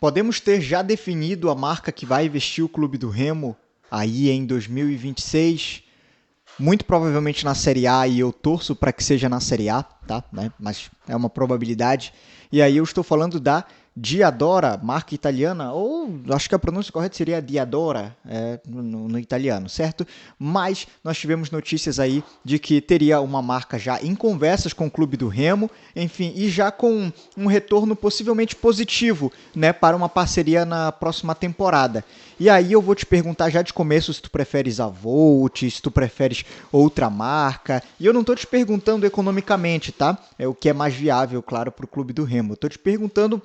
Podemos ter já definido a marca que vai vestir o Clube do Remo aí em 2026, muito provavelmente na Série A, e eu torço para que seja na Série A, tá? Né? Mas é uma probabilidade. E aí eu estou falando da Diadora, marca italiana, ou acho que a pronúncia correta seria Diadora no italiano, certo? Mas nós tivemos notícias aí de que teria uma marca já em conversas com o Clube do Remo, enfim, e já com um retorno possivelmente positivo, né, para uma parceria na próxima temporada. E aí eu vou te perguntar já de começo se tu preferes a Volt, se tu preferes outra marca. E eu não estou te perguntando economicamente, tá? É o que é mais viável, claro, para o Clube do Remo. Eu estou te perguntando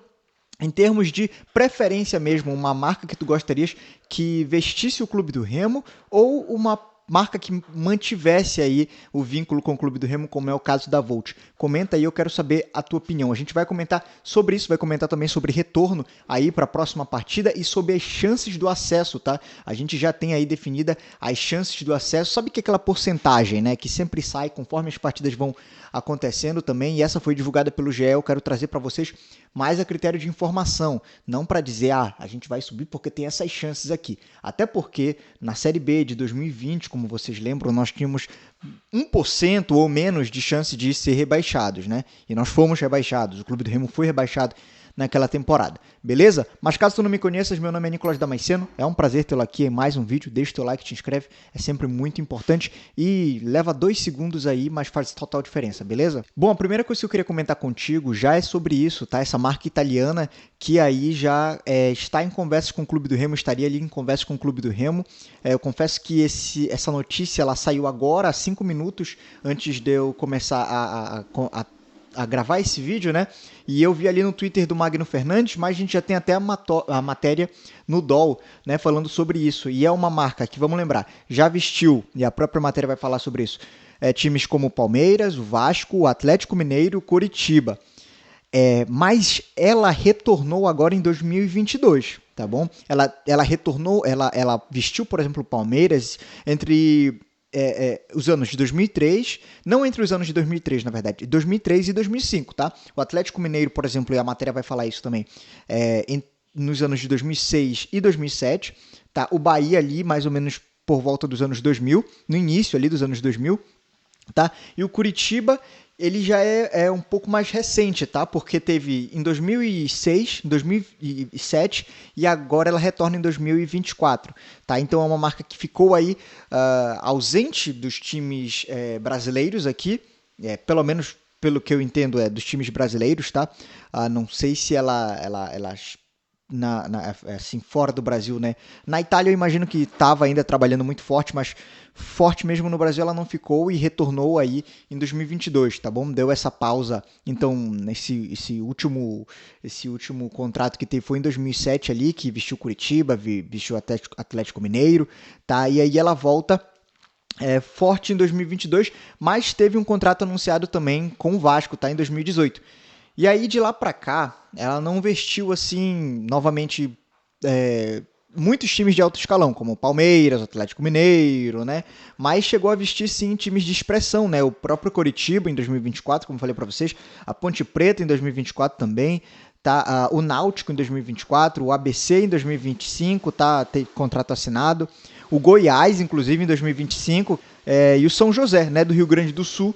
em termos de preferência mesmo, uma marca que tu gostarias que vestisse o Clube do Remo ou uma marca que mantivesse aí o vínculo com o Clube do Remo, como é o caso da Volt. Comenta aí, eu quero saber a tua opinião. A gente vai comentar sobre isso, vai comentar também sobre retorno aí para a próxima partida e sobre as chances do acesso, tá? A gente já tem aí definida as chances do acesso. Sabe que é aquela porcentagem, né, que sempre sai conforme as partidas vão acontecendo também, e essa foi divulgada pelo GE. Eu quero trazer para vocês mais a critério de informação, não para dizer, a gente vai subir porque tem essas chances aqui. Até porque na Série B de 2020, como vocês lembram, nós tínhamos 1% ou menos de chance de ser rebaixados, né? E nós fomos rebaixados, o Clube do Remo foi rebaixado naquela temporada, beleza? Mas caso tu não me conheças, meu nome é Nicolas Damasceno, é um prazer tê-lo aqui em mais um vídeo, deixa o teu like, te inscreve, é sempre muito importante e leva 2 segundos aí, mas faz total diferença, beleza? Bom, a primeira coisa que eu queria comentar contigo já é sobre isso, tá? Essa marca italiana que aí já está em conversas com o Clube do Remo, estaria ali em conversa com o Clube do Remo. Eu confesso que essa notícia ela saiu agora, há 5 minutos antes de eu começar a gravar esse vídeo, né? E eu vi ali no Twitter do Magno Fernandes, mas a gente já tem até a matéria no DOL, né, falando sobre isso. E é uma marca que, vamos lembrar, já vestiu, e a própria matéria vai falar sobre isso, times como o Palmeiras, o Vasco, o Atlético Mineiro, o Coritiba. Mas ela retornou agora em 2022, tá bom? Ela retornou, ela vestiu, por exemplo, o Palmeiras entre os anos de 2003, não entre os anos de 2003, na verdade, 2003 e 2005, tá? O Atlético Mineiro, por exemplo, e a matéria vai falar isso também, nos anos de 2006 e 2007, tá? O Bahia ali, mais ou menos por volta dos anos 2000, no início ali dos anos 2000, tá? E o Curitiba, ele já é um pouco mais recente, tá? Porque teve em 2006, 2007 e agora ela retorna em 2024, tá? Então é uma marca que ficou aí ausente dos times brasileiros aqui, pelo menos pelo que eu entendo dos times brasileiros, tá? Não sei se ela assim, fora do Brasil, né? Na Itália eu imagino que estava ainda trabalhando muito forte, mas forte mesmo no Brasil ela não ficou e retornou aí em 2022, tá bom? Deu essa pausa, então esse último contrato que teve foi em 2007 ali, que vestiu Curitiba, vestiu Atlético Mineiro, tá? E aí ela volta forte em 2022, mas teve um contrato anunciado também com o Vasco, tá? Em 2018. E aí, de lá pra cá, ela não vestiu, assim, novamente, muitos times de alto escalão, como o Palmeiras, o Atlético Mineiro, né? Mas chegou a vestir, sim, times de expressão, né? O próprio Coritiba, em 2024, como falei pra vocês, a Ponte Preta, em 2024 também, tá? O Náutico, em 2024, o ABC, em 2025, tá? Tem contrato assinado. O Goiás, inclusive, em 2025, e o São José, né? Do Rio Grande do Sul,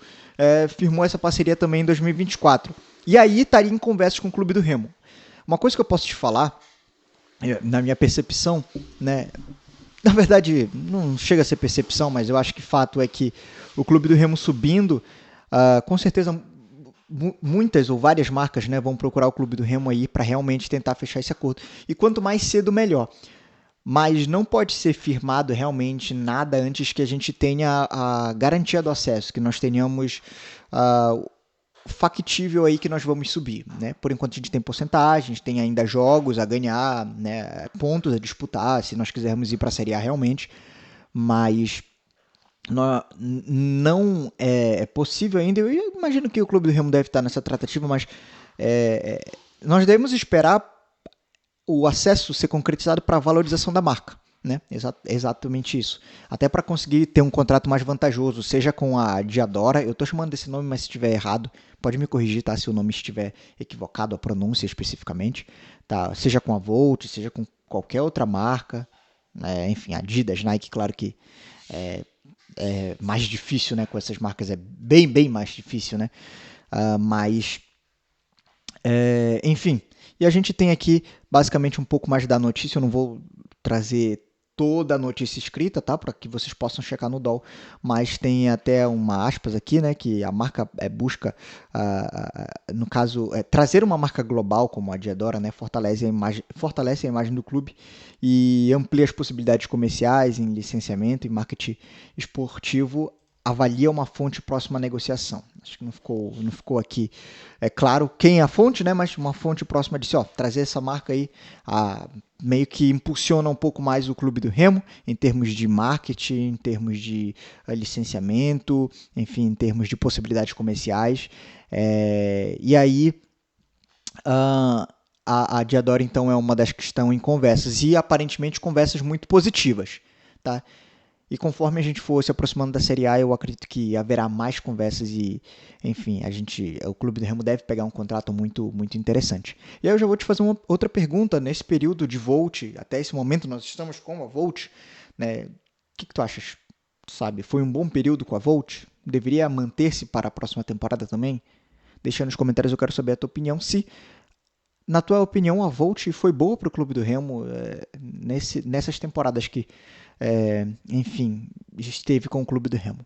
firmou essa parceria também em 2024. E aí estaria em conversa com o Clube do Remo. Uma coisa que eu posso te falar, na minha percepção, né? Na verdade, não chega a ser percepção, mas eu acho que fato é que o Clube do Remo subindo, com certeza muitas ou várias marcas, né, vão procurar o Clube do Remo aí para realmente tentar fechar esse acordo. E quanto mais cedo, melhor. Mas não pode ser firmado realmente nada antes que a gente tenha a garantia do acesso, que nós tenhamos factível aí que nós vamos subir, né? Por enquanto a gente tem porcentagens, tem ainda jogos a ganhar, né? Pontos a disputar, se nós quisermos ir para a Série A realmente, mas não é possível ainda. Eu imagino que o Clube do Remo deve estar nessa tratativa, mas nós devemos esperar o acesso ser concretizado para a valorização da marca, né? Exatamente isso. Até para conseguir ter um contrato mais vantajoso, seja com a Diadora, eu estou chamando desse nome, mas se estiver errado, pode me corrigir, tá? Se o nome estiver equivocado, a pronúncia especificamente, tá? Seja com a Volt, seja com qualquer outra marca, enfim, Adidas, Nike, claro que é mais difícil, né? Com essas marcas é bem mais difícil, né? Mas enfim, e a gente tem aqui basicamente um pouco mais da notícia. Eu não vou trazer toda a notícia escrita, tá? Para que vocês possam checar no DOL, mas tem até uma aspas aqui, né? Que a marca busca, no caso, trazer uma marca global como a Diadora, né? Fortalece a imagem do clube e amplia as possibilidades comerciais em licenciamento e marketing esportivo. Avalia uma fonte próxima à negociação. Acho que não ficou aqui claro quem é a fonte, né? Mas uma fonte próxima disse, trazer essa marca aí meio que impulsiona um pouco mais o Clube do Remo em termos de marketing, em termos de licenciamento, enfim, em termos de possibilidades comerciais. E aí a Diadora então é uma das que estão em conversas e aparentemente conversas muito positivas, tá? E conforme a gente for se aproximando da Série A, eu acredito que haverá mais conversas e, enfim, o Clube do Remo deve pegar um contrato muito interessante. E aí eu já vou te fazer uma outra pergunta. Nesse período de Volt, até esse momento nós estamos com a Volt, né? O que tu achas? Sabe, foi um bom período com a Volt? Deveria manter-se para a próxima temporada também? Deixa nos comentários, eu quero saber a tua opinião. Se, na tua opinião, a Volt foi boa para o Clube do Remo nessas temporadas que enfim, esteve com o Clube do Remo.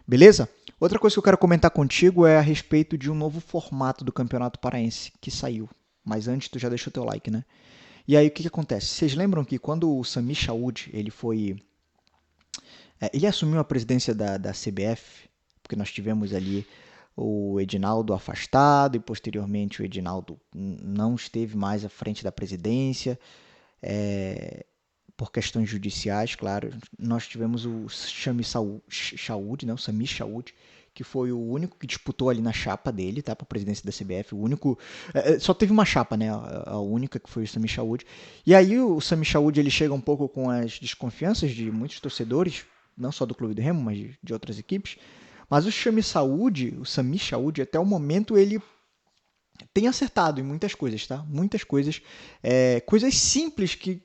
Beleza? Outra coisa que eu quero comentar contigo é a respeito de um novo formato do Campeonato Paraense que saiu. Mas antes tu já deixou teu like, né? E aí o que acontece? Vocês lembram que quando o Sami Chaoud, ele assumiu a presidência da CBF, porque nós tivemos ali o Edinaldo afastado e posteriormente o Edinaldo não esteve mais à frente da presidência, por questões judiciais, claro. Nós tivemos o Sami Chaoud, né, o Sami Chaoud, que foi o único que disputou ali na chapa dele, tá, para a presidência da CBF. O único, só teve uma chapa, né, a única que foi o Sami Chaoud. E aí o Sami Chaoud ele chega um pouco com as desconfianças de muitos torcedores, não só do Clube do Remo, mas de outras equipes. Mas o Sami Chaoud, até o momento ele tem acertado em muitas coisas, tá? Muitas coisas, coisas simples que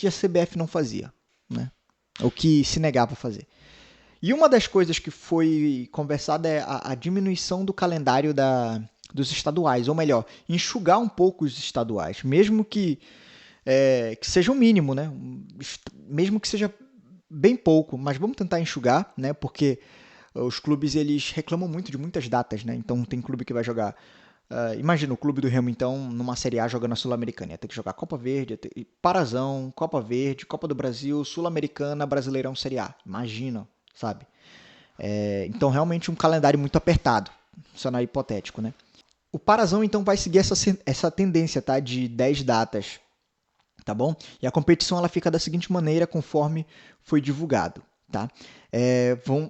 a CBF não fazia, né? Ou que se negava a fazer. E uma das coisas que foi conversada é a diminuição do calendário dos estaduais, ou melhor, enxugar um pouco os estaduais, mesmo que seja o mínimo, né? Mesmo que seja bem pouco, mas vamos tentar enxugar, né? Porque os clubes eles reclamam muito de muitas datas, né? Então tem clube que vai jogar. Imagina o Clube do Remo, então, numa Série A jogando a Sul-Americana. Ia ter que jogar Copa Verde, Parazão, Copa Verde, Copa do Brasil, Sul-Americana, Brasileirão Série A. Imagina, sabe? Então, realmente um calendário muito apertado. Cenário hipotético, né? O Parazão, então, vai seguir essa tendência, tá? De 10 datas, tá bom? E a competição ela fica da seguinte maneira, conforme foi divulgado, tá?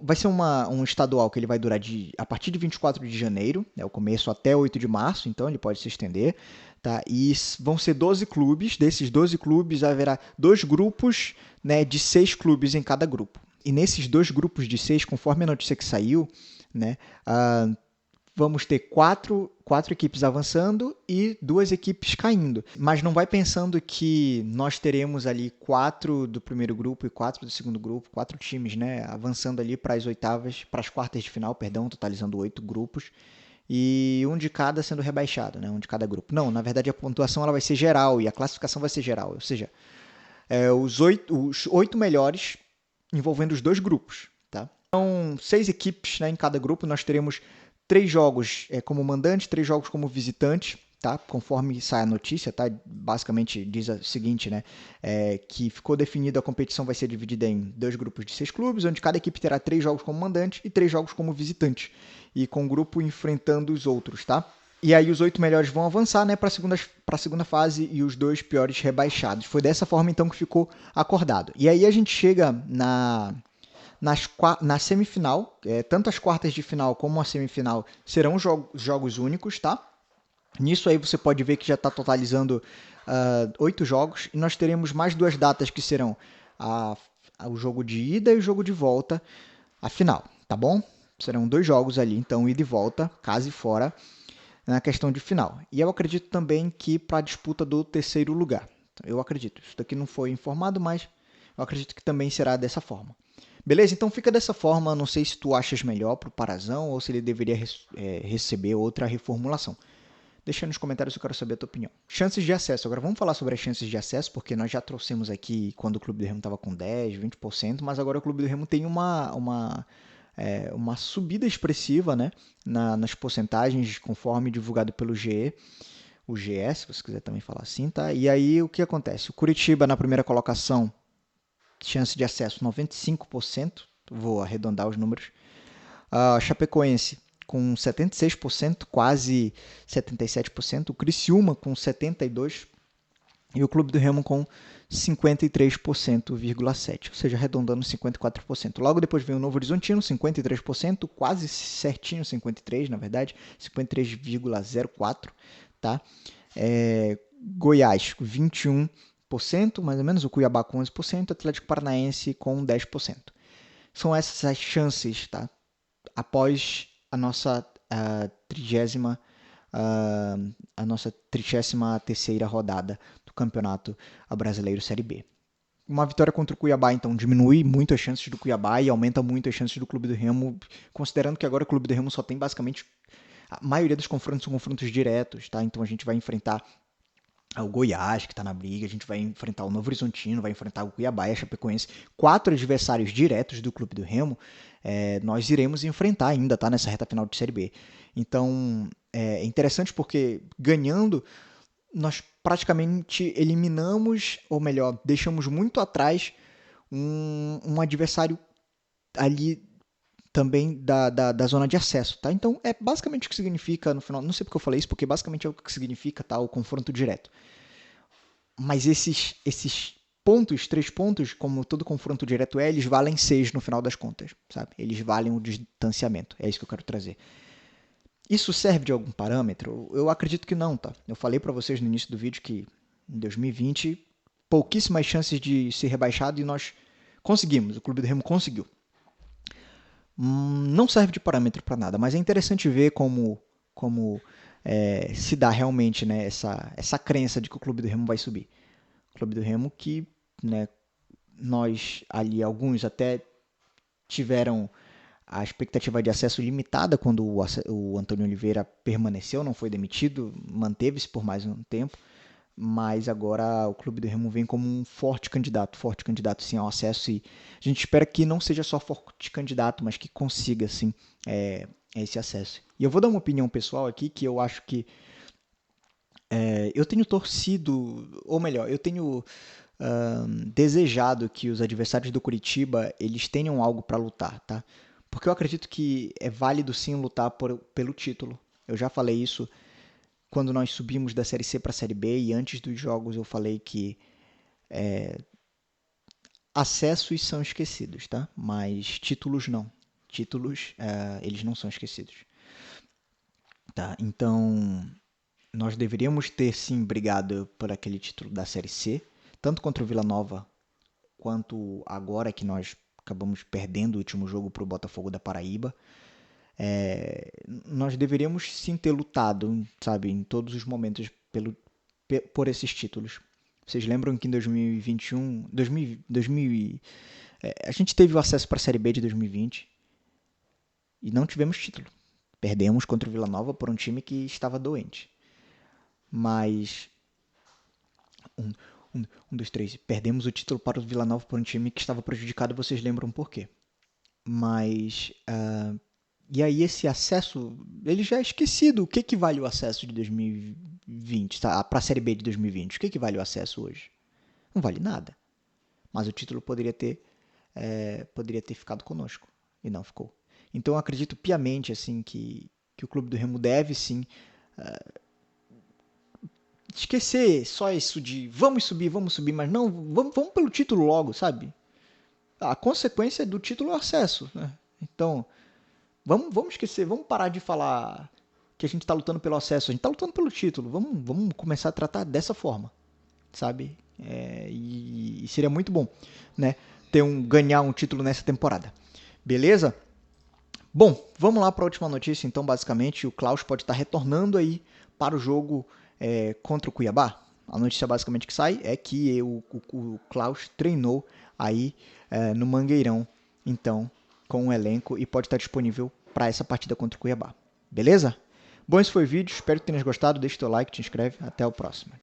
Vai ser um estadual que ele vai durar a partir de 24 de janeiro, o começo até 8 de março, então ele pode se estender. Tá? E vão ser 12 clubes, desses 12 clubes haverá 2 grupos, né, de 6 clubes em cada grupo. E nesses 2 grupos de 6, conforme a notícia que saiu, né, vamos ter 4 equipes avançando e 2 equipes caindo. Mas não vai pensando que nós teremos ali 4 do primeiro grupo e 4 do segundo grupo, 4 times, né, avançando ali para as quartas de final, perdão, totalizando 8 grupos, e um de cada sendo rebaixado, né, um de cada grupo. Não, na verdade a pontuação ela vai ser geral e a classificação vai ser geral, ou seja, os 8 melhores envolvendo os 2 grupos. Tá? Então, 6 equipes, né, em cada grupo, nós teremos 3 jogos como mandante, 3 jogos como visitante, tá? Conforme sai a notícia, tá? Basicamente diz o seguinte, né? Que ficou definido a competição vai ser dividida em 2 grupos de 6 clubes, onde cada equipe terá 3 jogos como mandante e 3 jogos como visitante, e com o grupo enfrentando os outros, tá? E aí os 8 melhores vão avançar, né, para a segunda fase e os 2 piores rebaixados. Foi dessa forma então que ficou acordado. E aí a gente chega na semifinal, tanto as quartas de final como a semifinal serão jogos únicos, tá? Nisso aí você pode ver que já está totalizando 8 jogos, e nós teremos mais 2 datas que serão o jogo de ida e o jogo de volta, a final, tá bom? Serão 2 jogos ali, então ida e volta, casa e fora, na questão de final. E eu acredito também que para a disputa do terceiro lugar. Eu acredito. Isso daqui não foi informado, mas eu acredito que também será dessa forma. Beleza? Então fica dessa forma. Não sei se tu achas melhor para o Parazão ou se ele deveria receber outra reformulação. Deixa nos comentários, eu quero saber a tua opinião. Chances de acesso. Agora vamos falar sobre as chances de acesso, porque nós já trouxemos aqui quando o Clube do Remo estava com 10, 20%, mas agora o Clube do Remo tem uma subida expressiva, né, nas porcentagens, conforme divulgado pelo GE, o GE, se você quiser também falar assim, tá? E aí o que acontece? O Curitiba na primeira colocação, chance de acesso 95%, vou arredondar os números. A Chapecoense com 76%, quase 77%. O Criciúma com 72%. E o Clube do Remo com 53,7%, ou seja, arredondando 54%. Logo depois vem o Novo Horizontino, 53%, quase certinho 53%, na verdade, 53,04%, tá? Goiás, 21%, mais ou menos, o Cuiabá com 11%, Atlético Paranaense com 10%. São essas as chances, tá? Após a nossa 33ª rodada do Campeonato Brasileiro Série B. Uma vitória contra o Cuiabá, então, diminui muito as chances do Cuiabá e aumenta muito as chances do Clube do Remo, considerando que agora o Clube do Remo só tem basicamente... A maioria dos confrontos são confrontos diretos, tá? Então a gente vai enfrentar o Goiás, que está na briga, a gente vai enfrentar o Novo Horizontino, vai enfrentar o Cuiabá e a Chapecoense, 4 adversários diretos do Clube do Remo, nós iremos enfrentar ainda, tá, nessa reta final de Série B. Então, é interessante porque ganhando, nós praticamente eliminamos, ou melhor, deixamos muito atrás um adversário ali também da zona de acesso, tá? Então, é basicamente o que significa, no final, não sei porque eu falei isso, porque basicamente é o que significa, tá, o confronto direto. Mas esses pontos, 3 pontos, como todo confronto direto eles valem 6 no final das contas, sabe? Eles valem o distanciamento, é isso que eu quero trazer. Isso serve de algum parâmetro? Eu acredito que não, tá? Eu falei para vocês no início do vídeo que em 2020 pouquíssimas chances de ser rebaixado e nós conseguimos, o Clube do Remo conseguiu. Não serve de parâmetro para nada, mas é interessante ver como se dá realmente, né, essa crença de que o Clube do Remo vai subir. O Clube do Remo que, né, nós ali, alguns até tiveram a expectativa de acesso limitada quando o Antônio Oliveira permaneceu, não foi demitido, manteve-se por mais um tempo, mas agora o Clube do Remo vem como um forte candidato sim ao acesso, e a gente espera que não seja só forte candidato, mas que consiga sim esse acesso. E eu vou dar uma opinião pessoal aqui, que eu acho que eu tenho torcido, ou melhor, eu tenho desejado que os adversários do Curitiba eles tenham algo para lutar, tá? Porque eu acredito que é válido sim lutar pelo título. Eu já falei isso quando nós subimos da Série C para a Série B, e antes dos jogos eu falei que acessos são esquecidos, tá? Mas títulos não. Títulos, eles não são esquecidos. Tá? Então, nós deveríamos ter sim brigado por aquele título da Série C, tanto contra o Vila Nova, quanto agora que nós acabamos perdendo o último jogo para o Botafogo da Paraíba. Nós deveríamos sim ter lutado, sabe, em todos os momentos por esses títulos. Vocês lembram que em 2021, a gente teve o acesso para a Série B de 2020 e não tivemos título. Perdemos contra o Vila Nova por um time que estava doente. Mas dois, três. Perdemos o título para o Vila Nova por um time que estava prejudicado, vocês lembram por quê. Mas e aí esse acesso, ele já é esquecido. O que vale o acesso de 2020, tá? Para a Série B de 2020? O que vale o acesso hoje? Não vale nada. Mas o título poderia ter ficado conosco e não ficou. Então eu acredito piamente assim que o Clube do Remo deve sim esquecer só isso de vamos subir, mas não, vamos pelo título logo, sabe? A consequência do título é o acesso, né? Então, vamos esquecer, vamos parar de falar que a gente está lutando pelo acesso, a gente está lutando pelo título, vamos começar a tratar dessa forma, sabe? E seria muito bom, né, ganhar um título nessa temporada. Beleza? Bom, vamos lá para a última notícia. Então, basicamente, o Klaus pode estar retornando aí para o jogo contra o Cuiabá. A notícia basicamente que sai é que o Klaus treinou aí no Mangueirão, então, com o elenco e pode estar disponível para essa partida contra o Cuiabá. Beleza? Bom, esse foi o vídeo. Espero que tenhas gostado. Deixa o teu like, te inscreve. Até o próximo.